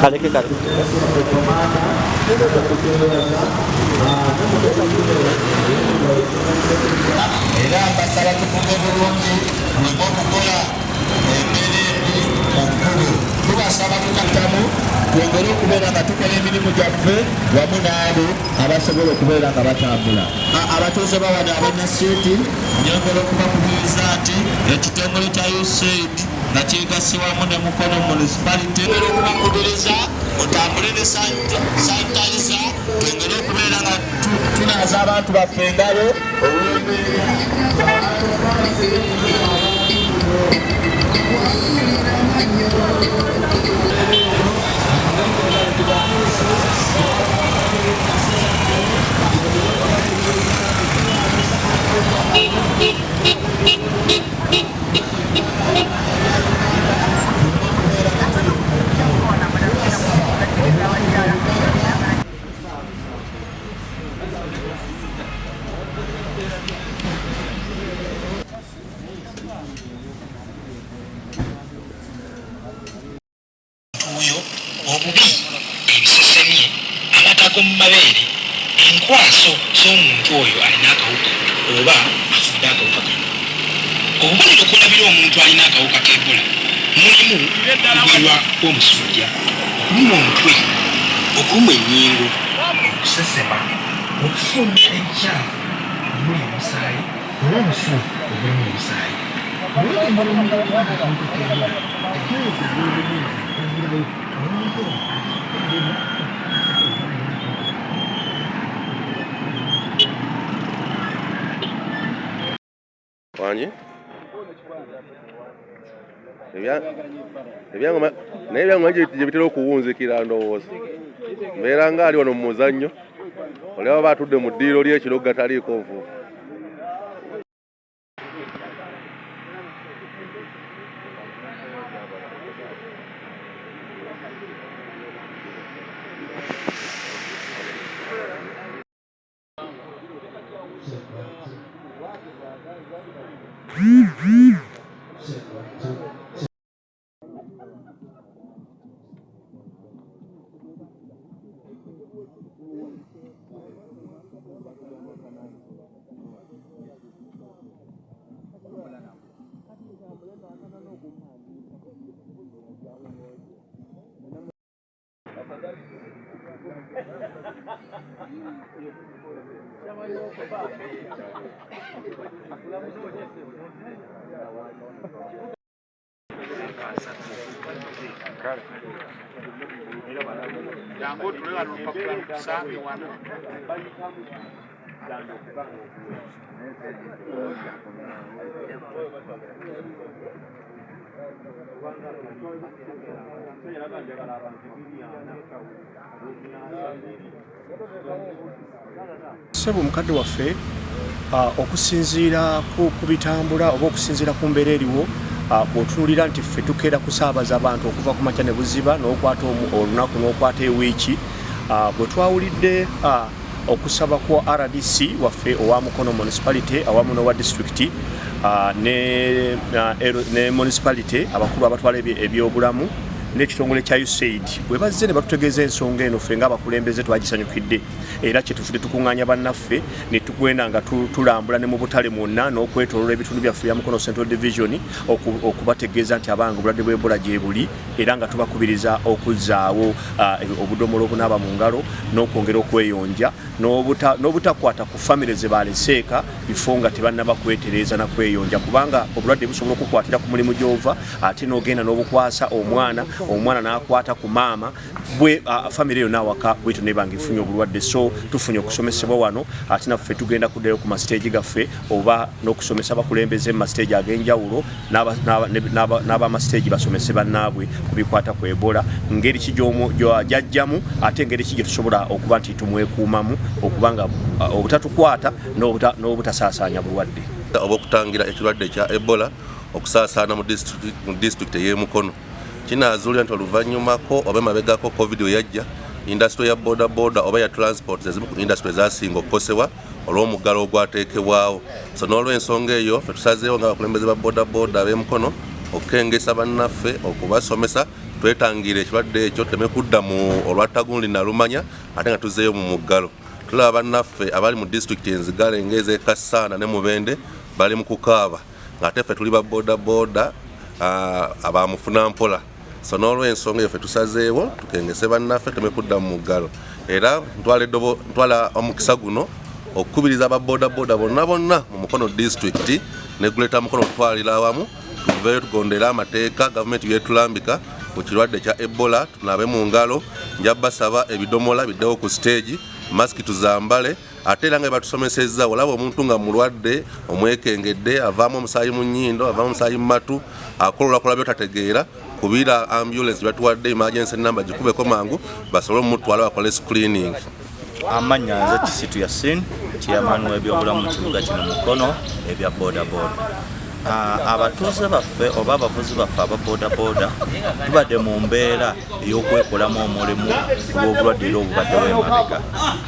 kaleke kale era mbasaba tukume bulungi okukola emmere omukulu tubasaba tukattamu twongere okubeera nga tukola emirimu gyaffe wamu n'abo abasobola okubeera nga batambula abatuuze bawana abennasiiti nyongera okubakubiriza nti ekitongole kya USAID nga kyegase wamu ne Mukono Municipality okubakubiriza mutambule ne sanitayiza twongere okubeera nga tunaaza abantu baffe engalo mumabere enkwaso z'omuntu oyo alina akawuka oba afudde akawuka kano. Obubonero okulabira omuntu alina akawuka k'Ebola mulimu okugwirwa kw'omusujja, okuluma omutwe, okuluma ennyingo, okusesema, okufuna ekyafu omuli omusaayi oba omusu ogulimu omusaayi. Wanje ebyangoma gye bitera okuwunzikira ndowooza mbeera nga ali wano mu muzannyo olaba batudde mu ddiiro ly'ekiro gataliiko nvuvu. Jango tuleka lupapula lukusange wano. Sebo mukadde waffe okusinziira ku bitambula oba okusinziira ku mbeera eriwo bw'otunuulira nti ffe tukeera kusaabaza abantu okuva ku makya ne buziba n'okwata olunaku n'okwata ewiiki bwe twawulidde okusaba kwa RDC waffe owa Mukono Municipality awamu n'owa disitulikiti ne municipality abakulu abatwala ebyobulamu n'ekitongole kya USAID bwe bazze ne batutegeeza ensonga eno ffe ng'abakulembeze twagisanyukidde era kyetufudde tukuŋŋaanya bannaffe ne tugenda nga tulambula ne mu butale mwonna n'okwetooloola ebitundu byaffe bya Mukono Central Division okubategeeza nti abanga obulwadde bw'Ebola gye buli era nga tubakubiriza okuzzaawo obudomola obunaaba mu ngalo n'okwongera okweyonja n'obutakwata ku famire ze baleseeka bifo nga tebannaba kwetereeza na kweyonja kubanga obulwadde busobola okukwatira ku mulimu gy'ova ate n'ogenda n'obukwasa omwana n'akwata ku maama bwe famire yo n'awaka bwetyo nebanga efunye obulwadde. So tufunye okusomesebwa wano ate naffe tugenda kuddayo ku masiteegi gaffe oba n'okusomesa abakulembeze mu masiteegi ag'enjawulo n'abamasiteegi basomese bannaabwe ku bikwata ku Ebola, ngeri ki gy'ajjamu ate ngeri ki gye tusobola okuba nti tumwekuumamu okubanga obutatukwata n'obutasaasaanya bulwadde. Obw'okutangira ekirwadde kya Ebola okusaasaana mu disitulikiti ey'Emukono kinaazuulira nti oluvannyumako oba emabegako COVID weyajja indasitule ya bodaboda oba ya transport zezimu ku indasitule ezasinga okukosebwa olw'omugalo ogwateekebwawo. So n'olw'ensonga eyo ffe tusazeewo ng'abakulembeze ba bodaboda ab'Emukono okukengesa bannaffe okubasomesa twetangire ekirwadde ekyo teme kudda mu olwattagundi nalumanya ate nga tuzzeeyo mu muggalo. Tulaba bannaffe abali mu disitulikiti enzigale ng'ez'Ekassaana ne Mubende bali mu kukaaba ng'ate ffe tuli ba bodaboda abamufuna mpola. So n'olw'ensonga eyo ffe tusazeewo tukengese bannaffe teme kudda mu muggalo. Era ntwala omukisa guno okukubiriza ababodaboda bonna mu Mukono disitulikiti ne Greater Mukono tutwalira awamu tuveeyo tugondera amateeka gavumenti yeetulambika ku kirwadde kya Ebola. Tunabe mu ngalo, nja basaba ebidomola biddewo ku stage, masiki tuzambale, ate era nga batusomesezza olaba omuntu nga mulwadde omwekengedde avaamu omusaayi mu nnyindo avaamu omusaayi mu matu akolola by'otategeera kubira ambulance batuwadde emergency number gikubeko mangu basobole omutwala bakole screening. Amanya nze Kisitu Yasin chairman w'ebyobulamu mu kibuga kino Mukono ebya bodaboda. Abatuuze baffe oba abavuzi baffe aba bodaboda tubadde mu mbeera ey'okwekolamu omulimu olw'obulwadde era obubaddewo emabega.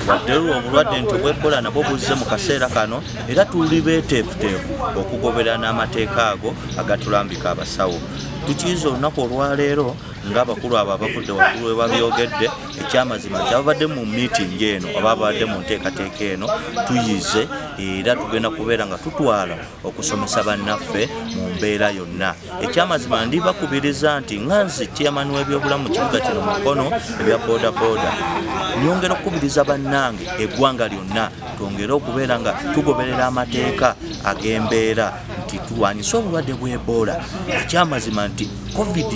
Waddewo obulwadde nti obw'Ebola nabwo buzze mu kaseera kano era tuli beeteefuteefu okugoberera n'amateeka ago agatulambika abasawo. Tukiyiza olunaku olwaleero ng'abakulu abo abavudde waggulu we babyogedde ekyamazima nti ababadde mu miitingi eno oba ababadde mu nteekateeka eno tuyize era tugenda kubeera nga tutwala okusomesa bannaffe mu mbeera yonna. Ekyamazima ndi bakubiriza nti nga nze chairman w'ebyobulamu mu kibuga kino Mukono ebya bodaboda nyongera okukubiriza bannange eggwanga lyonna twongere okubeera nga tugoberera amateeka ag'embeera nti tulwanyisa obulwadde bw'Ebola. Ekyamazima nti COVID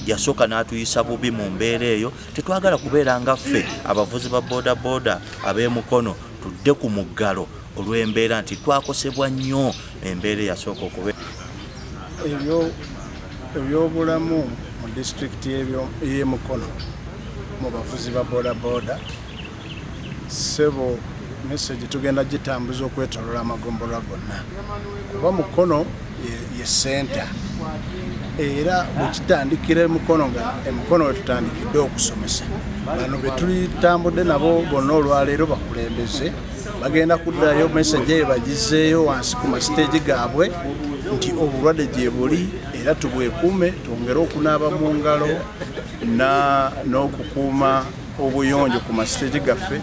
yasooka n'atuyisa bubi mu mbeera eyo. Tetwagala kubeera nga ffe abavuzi ba bodaboda ab'emukono tudde ku muggalo olw'embeera nti twakosebwa nnyo embeera eyasooka okubeera. Ebyobulamu mu disitulikiti y'Emukono mu bavuzi ba bodaboda sebo message tugenda gitambuza okwetolola amagombolola gonna kuba Mukono ye center era bwekitandikira Emukono nga Emukono wetutandikidde okusomesa bano betulitambudde nabo bonna olwaleero bakulembeze bagenda kuddayo message eyo bagizeeyo wansi ku masiteegi gaabwe nti obulwadde gye buli era tubwekuume twongere okunaaba mu ngalo n'okukuuma obuyonjo ku masiteegi gaffe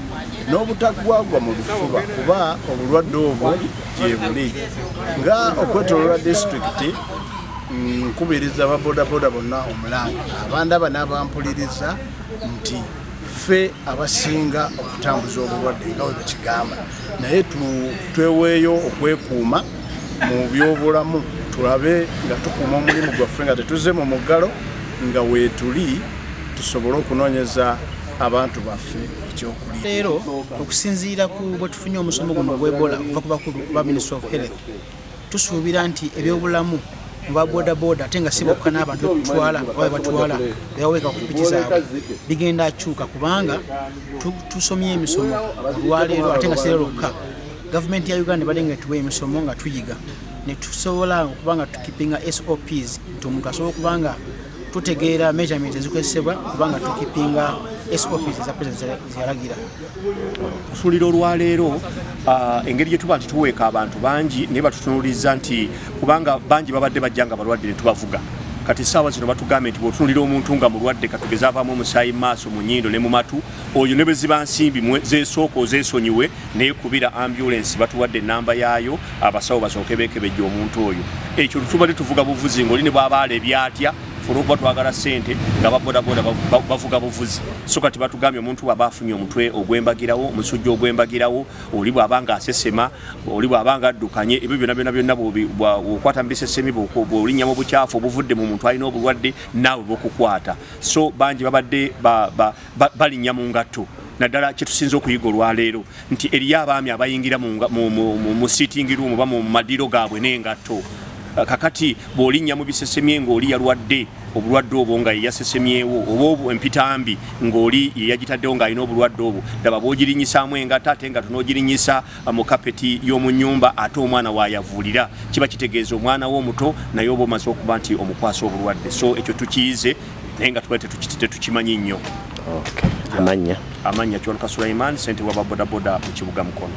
n'obutagwagwa mu bifuba kuba obulwadde obwo gye buli. Nga okwetolola disitulikiti nkubiriza ababodaboda bonna omulanga abandaba n'abampuliriza nti ffe abasinga okutambuza obulwadde nga bwe bakigamba naye tweweeyo okwekuuma mu byobulamu tulabe nga tukuuma omulimu gwaffe nga tetuzze mu muggalo nga weetuli tusobole okunoonyeza abantu baffe ekyokulya. Leero okusinziira ku bwe tufunye omusomo guno gw'Ebola okuva ku bakulu ba Ministry of Health tusuubira nti ebyobulamu mu ba bodaboda ate nga si bokka n'abantu betutwala oba batwala bewaweeka ku piki zaabwe bigenda akyuka kubanga tusomye emisomo olwaleero ate nga si leero lwokka gavumenti ya Uganda ebadde nga etuwa emisomo nga tuyiga ne tusobola okuba nga tukipinga SOPs nti omuntu asobola okuba nga tutegeera measurement ezikozesebwa kubanga tukipinga SOPs za president ziyalagira. Kusuulira olwaleero engeri gye tuba nti tuweeka abantu bangi naye batutunuuliza nti kubanga bangi babadde bajja nga balwadde ne tubavuga kati saawa zino batugambye nti bw'otunuulira omuntu nga mulwadde katugeze avaamu omusaayi mu maaso mu nnyindo ne mu matu oyo ne bwe ziba nsimbi zeesooka ozeesonyiwe naye kubira ambulance batuwadde ennamba yaayo abasawo basooke beekebejja omuntu oyo. Ekyo tubadde tuvuga buvuzi ng'oli ne bw'abaala ebyatya furuba twagala sente nga babodaboda bavuga buvuzi so kati batugambye omuntu aba afunye omutwe ogwembagirawo omusujja ogwembagirawo oli bw'abanga asesema oli bw'abanga addukanye ebyo byonna bw'okwata mu bisesemi bw'olinnya mu bukyafu obuvudde mu muntu alina obulwadde naawe bw'okukwata so bangi babadde balinnya mu ngatto naddala kyetusinza okuyiga olwaleero nti eriyo abaami abayingira mu sitting room oba mu madiro gaabwe n'engatto kakati bw'olinnya mu bisesemye ng'oli yalwadde obulwadde obwo nga yeyasesemyewo oba empitambi ng'oli yeyagitaddewo ng'alina obulwadde obwo daba bw'ogirinyisaamu engatta ate nga tunoogirinyisa mu kapeti y'omu nnyumba ate omwana waayavuulira kiba kitegeeza omwana wo omuto naye oba omaze okuba nti omukwasa obulwadde so ekyo tukiyize naye nga tuba tetukimanyi nnyo. Amanya Kiwanuka Suliman ssente wa babodaboda mu kibuga Mukono.